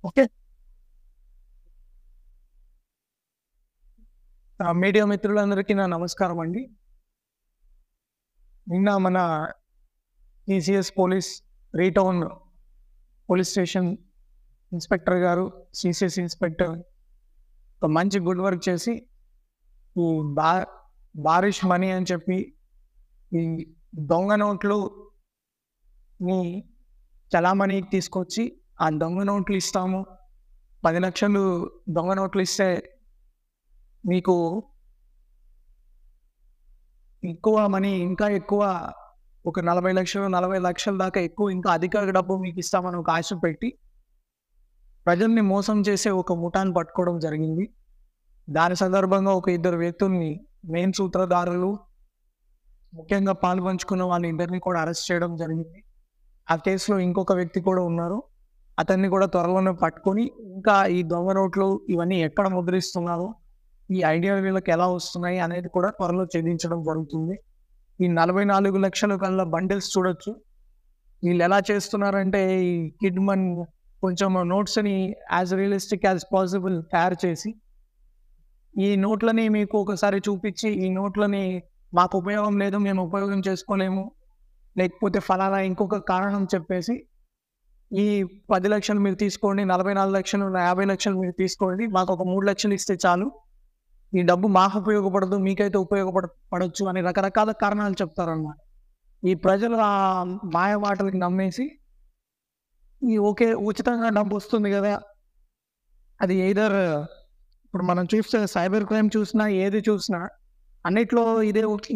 Okay. Media మిత్రులందరికీ నా నమస్కారం అండి. నిన్న మన టీసీఎస్ పోలీస్ రీటౌన్ పోలీస్ స్టేషన్ ఇన్స్పెక్టర్ గారు, సిసిఎస్ ఇన్స్పెక్టర్ ఒక మంచి గుడ్ వర్క్ చేసి ఈ బారిష్ మనీ అని చెప్పి ఈ దొంగ నోట్లు ని చలామణికి తీసుకొచ్చి ఆ దొంగ నోట్లు ఇస్తాము, 10 లక్షలు దొంగ నోట్లు ఇస్తే మీకు ఎక్కువ మనీ, ఇంకా ఎక్కువ ఒక 40 లక్షల దాకా ఎక్కువ, ఇంకా అధిక డబ్బు మీకు ఇస్తామని ఒక ఆశ పెట్టి ప్రజల్ని మోసం చేసే ఒక ముఠాన్ని పట్టుకోవడం జరిగింది. దాని సందర్భంగా ఒక 2 వ్యక్తుల్ని, మెయిన్ సూత్రధారులు, ముఖ్యంగా పాల్పంచుకున్న వాళ్ళ ఇద్దరిని కూడా అరెస్ట్ చేయడం జరిగింది. ఆ కేసులో ఇంకొక వ్యక్తి కూడా ఉన్నారు. అతన్ని కూడా త్వరలోనే పట్టుకొని, ఇంకా ఈ దొంగ నోట్లు ఇవన్నీ ఎక్కడ ముద్రిస్తున్నారు, ఈ ఐడియా వీళ్ళకి ఎలా వస్తున్నాయి అనేది కూడా త్వరలో ఛేదించడం జరుగుతుంది. ఈ 44 లక్షల కల్లా బండిల్స్ చూడొచ్చు. వీళ్ళు ఎలా చేస్తున్నారంటే ఈ కిడ్ మన్ కొంచెం నోట్స్ని యాజ్ రియలిస్టిక్ యాజ్ పాసిబుల్ తయారు చేసి ఈ నోట్లని మీకు ఒకసారి చూపించి, ఈ నోట్లని మాకు ఉపయోగం లేదు, మేము ఉపయోగం చేసుకోలేము, లేకపోతే ఫలానా ఇంకొక కారణం చెప్పేసి ఈ 10 లక్షలు మీరు తీసుకోండి, 44 లక్షలు, 50 లక్షలు మీరు తీసుకోండి, మాకు ఒక 3 లక్షలు ఇస్తే చాలు, ఈ డబ్బు మాకు ఉపయోగపడదు, మీకైతే ఉపయోగపడచ్చు అని రకరకాల కారణాలు చెప్తారన్నమాట. ఈ ప్రజలు ఆ మాయ మాటలకి నమ్మేసి ఈ ఓకే ఉచితంగా డబ్బు వస్తుంది కదా, అది ఎయిదర్ ఇప్పుడు మనం చూస్తే సైబర్ క్రైమ్ చూసినా, ఏది చూసినా అన్నిట్లో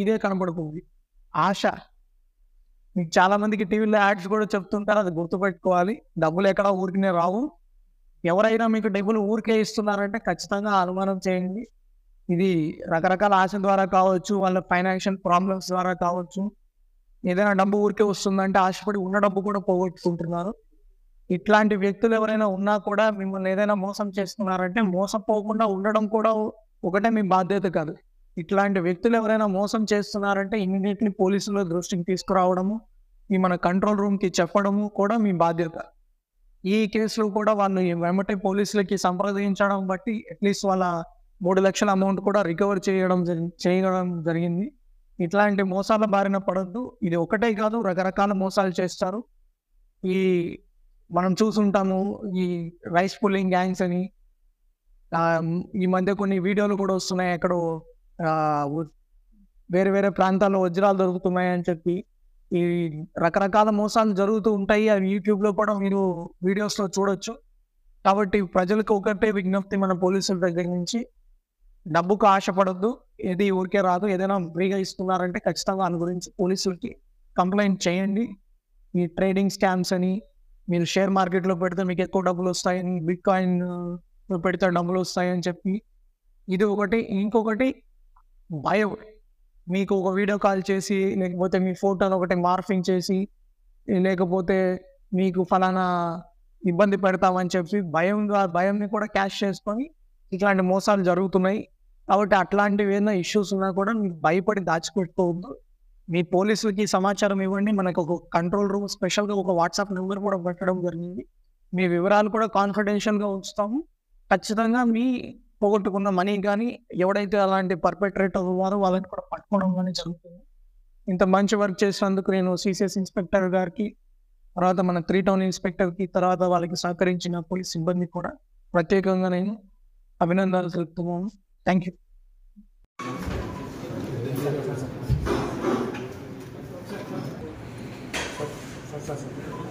ఇదే కనపడుతుంది, ఆశ. మీకు చాలామందికి టీవీలో యాడ్స్ కూడా చెప్తుంటారు, అది గుర్తుపెట్టుకోవాలి. డబ్బులు ఎక్కడ ఊరికనే రావు. ఎవరైనా మీకు డబ్బులు ఊరికే ఇస్తున్నారంటే ఖచ్చితంగా అనుమానం చేయండి. ఇది రకరకాల ఆశ ద్వారా కావచ్చు, వాళ్ళ ఫైనాన్షియల్ ప్రాబ్లమ్స్ ద్వారా కావచ్చు. ఏదైనా డబ్బు ఊరికే వస్తుందంటే ఆశపడి ఉన్న డబ్బు కూడా పోగొట్టుకుంటున్నారు. ఇట్లాంటి వ్యక్తులు ఎవరైనా ఉన్నా కూడా మిమ్మల్ని ఏదైనా మోసం చేస్తున్నారంటే మోసపోకుండా ఉండడం కూడా ఒకటే మీ బాధ్యత కాదు. ఇట్లాంటి వ్యక్తులు ఎవరైనా మోసం చేస్తున్నారంటే ఇమ్మీడియట్లీ పోలీసుల దృష్టికి తీసుకురావడము, ఈ మన కంట్రోల్ రూమ్కి చెప్పడము కూడా మీ బాధ్యత. ఈ కేసులో కూడా వాళ్ళు వెంబటే పోలీసులకి సంప్రదించడం బట్టి అట్లీస్ట్ వాళ్ళ 3 లక్షల అమౌంట్ కూడా రికవర్ చేయడం జరిగింది. ఇట్లాంటి మోసాల బారిన పడొద్దు. ఇది ఒకటే కాదు, రకరకాల మోసాలు చేస్తారు. ఈ మనం చూసుంటాము ఈ రైస్ పుల్లింగ్ గ్యాంగ్స్ అని. ఈ మధ్య కొన్ని వీడియోలు కూడా వస్తున్నాయి, ఎక్కడో వేరే వేరే ప్రాంతాల్లో వజ్రాలు దొరుకుతున్నాయి అని చెప్పి. ఈ రకరకాల మోసాలు జరుగుతూ ఉంటాయి. అవి యూట్యూబ్లో కూడా మీరు వీడియోస్లో చూడొచ్చు. కాబట్టి ప్రజలకు ఒకటే విజ్ఞప్తి మన పోలీసుల దగ్గర నుంచి, డబ్బుకు ఆశపడొద్దు, ఏది ఊరికే రాదు. ఏదైనా ఫ్రీగా ఇస్తున్నారంటే ఖచ్చితంగా దాని గురించి పోలీసులకి కంప్లైంట్ చేయండి. ఈ ట్రేడింగ్ స్కామ్స్ అని, మీరు షేర్ మార్కెట్లో పెడితే మీకు ఎక్కువ డబ్బులు వస్తాయని, బిట్ కాయిన్ పెడితే డబ్బులు వస్తాయని చెప్పి ఇది ఒకటి. ఇంకొకటి భయం. మీకు ఒక వీడియో కాల్ చేసి, లేకపోతే మీ ఫోటోని ఒకటి మార్ఫింగ్ చేసి, లేకపోతే మీకు ఫలానా ఇబ్బంది పెడతామని చెప్పి భయంని కూడా క్యాష్ చేసుకొని ఇట్లాంటి మోసాలు జరుగుతున్నాయి. కాబట్టి అట్లాంటివి ఏదైనా ఇష్యూస్ ఉన్నా కూడా మీరు భయపడి దాచిపెట్టుకోవద్దు. మీ పోలీసులకి సమాచారం ఇవ్వండి. మనకు ఒక కంట్రోల్ రూమ్ స్పెషల్గా ఒక వాట్సాప్ నెంబర్ కూడా పెట్టడం జరిగింది. మీ వివరాలు కూడా కాన్ఫిడెన్షియల్గా ఉంచుతాము. ఖచ్చితంగా మీ పోగొట్టుకున్న మనీ కానీ, ఎవడైతే అలాంటి పర్పెట్రేటర్ ఉన్నారో వాళ్ళని కూడా పట్టుకోవడం కానీ జరుగుతుంది. ఇంత మంచి వర్క్ చేసినందుకు నేను సిసిఎస్ ఇన్స్పెక్టర్ గారికి, తర్వాత మన 3 టౌన్ ఇన్స్పెక్టర్కి, తర్వాత వాళ్ళకి సహకరించిన పోలీస్ సిబ్బందికి కూడా ప్రత్యేకంగా నేను అభినందనలు తెలుపుతున్నాను. Thank you. సార్